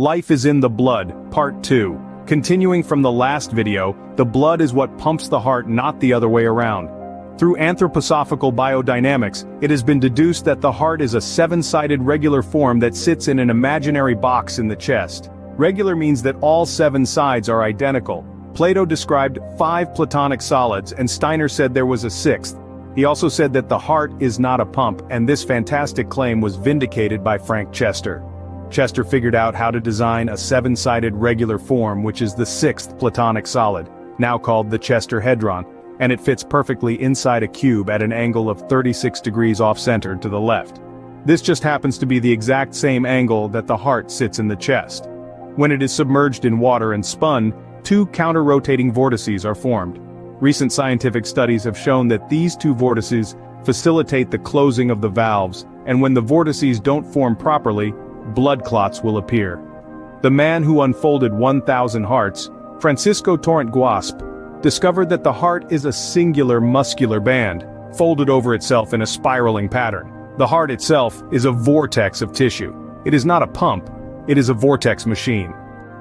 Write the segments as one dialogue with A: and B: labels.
A: Life is in the blood, Part 2. Continuing from the last video, the blood is what pumps the heart, not the other way around. Through anthroposophical biodynamics, it has been deduced that the heart is a seven-sided regular form that sits in an imaginary box in the chest. Regular means that all seven sides are identical. Plato described 5 Platonic solids, and Steiner said there was a 6th. He also said that the heart is not a pump, and this fantastic claim was vindicated by Frank Chester. Chester figured out how to design a seven-sided regular form, which is the 6th Platonic solid, now called the Chesterhedron, and it fits perfectly inside a cube at an angle of 36 degrees off-center to the left. This just happens to be the exact same angle that the heart sits in the chest. When it is submerged in water and spun, 2 counter-rotating vortices are formed. Recent scientific studies have shown that these 2 vortices facilitate the closing of the valves, and when the vortices don't form properly, blood clots will appear. The man who unfolded 1,000 hearts, Francisco Torrent Guasp, discovered that the heart is a singular muscular band, folded over itself in a spiraling pattern. The heart itself is a vortex of tissue. It is not a pump, it is a vortex machine.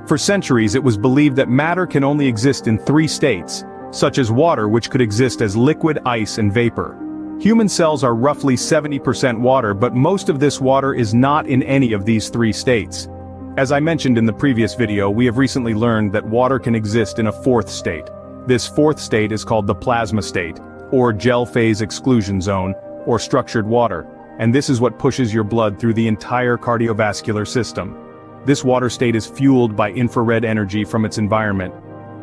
A: For centuries it was believed that matter can only exist in 3 states, such as water, which could exist as liquid, ice, and vapor. Human cells are roughly 70% water, but most of this water is not in any of these 3 states. As I mentioned in the previous video, we have recently learned that water can exist in a 4th state. This 4th state is called the plasma state, or gel phase exclusion zone, or structured water, and this is what pushes your blood through the entire cardiovascular system. This water state is fueled by infrared energy from its environment.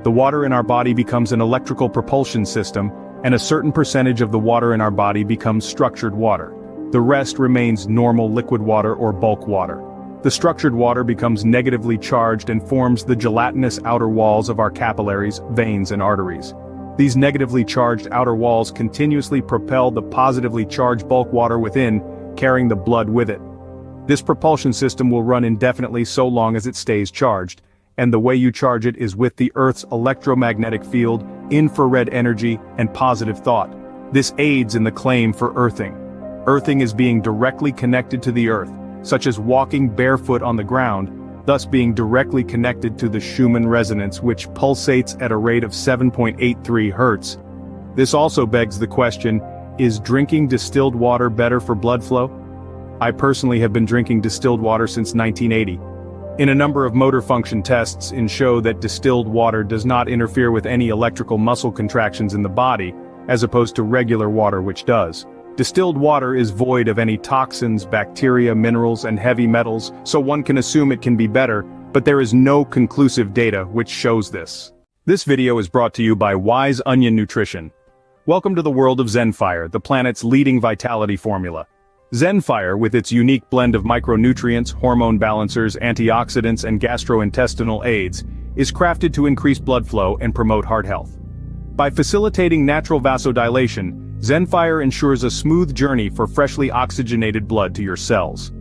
A: The water in our body becomes an electrical propulsion system, and a certain percentage of the water in our body becomes structured water. The rest remains normal liquid water or bulk water. The structured water becomes negatively charged and forms the gelatinous outer walls of our capillaries, veins, and arteries. These negatively charged outer walls continuously propel the positively charged bulk water within, carrying the blood with it. This propulsion system will run indefinitely so long as it stays charged, and the way you charge it is with the Earth's electromagnetic field, infrared energy, and positive thought. This aids in the claim for earthing. Earthing is being directly connected to the Earth, such as walking barefoot on the ground, thus being directly connected to the Schumann resonance, which pulsates at a rate of 7.83 Hz. This also begs the question, is drinking distilled water better for blood flow? I personally have been drinking distilled water since 1980. In a number of motor function tests show that distilled water does not interfere with any electrical muscle contractions in the body, as opposed to regular water which does. Distilled water is void of any toxins, bacteria, minerals, and heavy metals, so one can assume it can be better, but there is no conclusive data which shows this. This video is brought to you by Wise Onion Nutrition. Welcome to the world of Zenfire, the planet's leading vitality formula. Zenfire, with its unique blend of micronutrients, hormone balancers, antioxidants, and gastrointestinal aids, is crafted to increase blood flow and promote heart health. By facilitating natural vasodilation, Zenfire ensures a smooth journey for freshly oxygenated blood to your cells.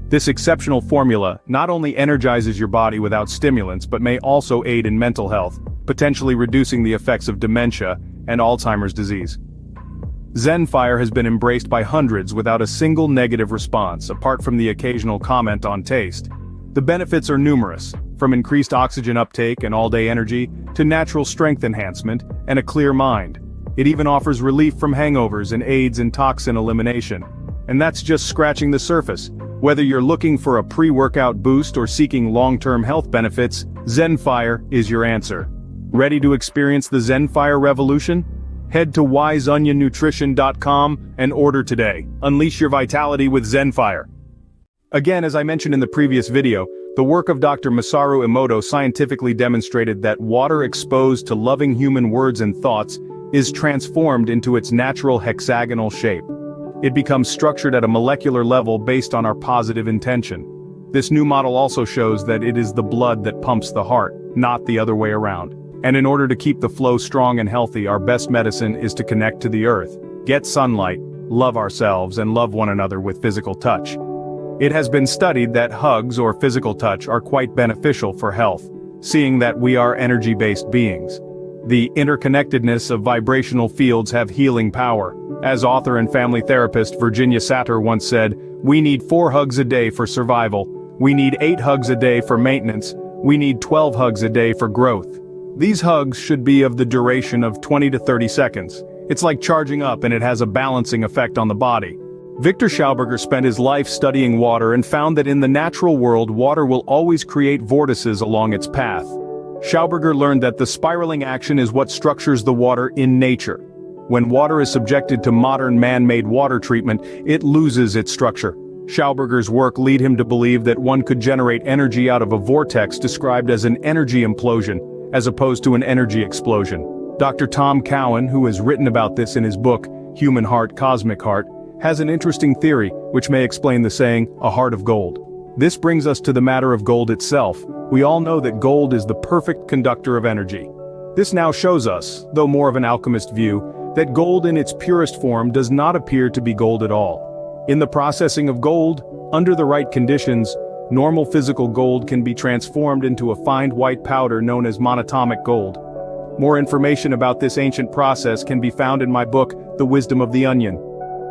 A: This exceptional formula not only energizes your body without stimulants but may also aid in mental health, potentially reducing the effects of dementia and Alzheimer's disease. Zenfire has been embraced by hundreds without a single negative response, apart from the occasional comment on taste. The benefits are numerous, from increased oxygen uptake and all-day energy, to natural strength enhancement, and a clear mind. It even offers relief from hangovers and aids in toxin elimination. And that's just scratching the surface. Whether you're looking for a pre-workout boost or seeking long-term health benefits, Zenfire is your answer. Ready to experience the Zenfire revolution? Head to wiseonionnutrition.com and order today. Unleash your vitality with Zenfire. Again, as I mentioned in the previous video, the work of Dr. Masaru Emoto scientifically demonstrated that water exposed to loving human words and thoughts is transformed into its natural hexagonal shape. It becomes structured at a molecular level based on our positive intention. This new model also shows that it is the blood that pumps the heart, not the other way around. And in order to keep the flow strong and healthy, our best medicine is to connect to the earth, get sunlight, love ourselves, and love one another with physical touch. It has been studied that hugs or physical touch are quite beneficial for health, seeing that we are energy-based beings. The interconnectedness of vibrational fields have healing power. As author and family therapist Virginia Satir once said, "We need 4 hugs a day for survival. We need 8 hugs a day for maintenance, we need 12 hugs a day for growth. These hugs should be of the duration of 20 to 30 seconds. It's like charging up and it has a balancing effect on the body. Victor Schauberger spent his life studying water and found that in the natural world water will always create vortices along its path. Schauberger learned that the spiraling action is what structures the water in nature. When water is subjected to modern man-made water treatment, it loses its structure. Schauberger's work led him to believe that one could generate energy out of a vortex described as an energy implosion, as opposed to an energy explosion. Dr. Tom Cowan, who has written about this in his book, Human Heart, Cosmic Heart, has an interesting theory which may explain the saying, a heart of gold. This brings us to the matter of gold itself. We all know that gold is the perfect conductor of energy. This now shows us, though more of an alchemist view, that gold in its purest form does not appear to be gold at all. In the processing of gold, under the right conditions, normal physical gold can be transformed into a fine white powder known as monatomic gold. More information about this ancient process can be found in my book, The Wisdom of the Onion.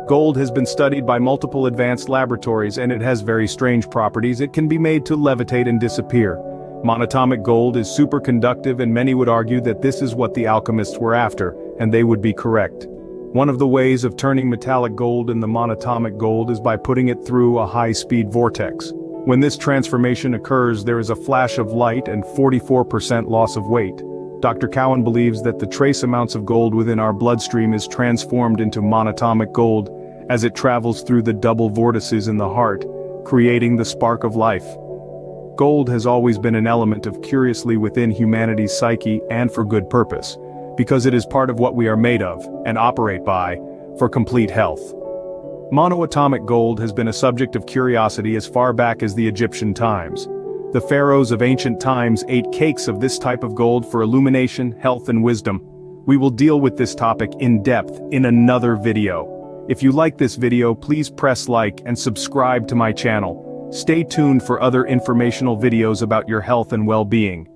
A: Gold has been studied by multiple advanced laboratories and it has very strange properties. It can be made to levitate and disappear. Monatomic gold is superconductive and many would argue that this is what the alchemists were after, and they would be correct. One of the ways of turning metallic gold into monatomic gold is by putting it through a high-speed vortex. When this transformation occurs, there is a flash of light and 44% loss of weight. Dr. Cowan believes that the trace amounts of gold within our bloodstream is transformed into monatomic gold as it travels through the double vortices in the heart, creating the spark of life. Gold has always been an element of curiously within humanity's psyche and for good purpose, because it is part of what we are made of and operate by for complete health. Monoatomic gold has been a subject of curiosity as far back as the Egyptian times. The pharaohs of ancient times ate cakes of this type of gold for illumination, health and wisdom. We will deal with this topic in depth in another video. If you like this video, please press like and subscribe to my channel. Stay tuned for other informational videos about your health and well-being.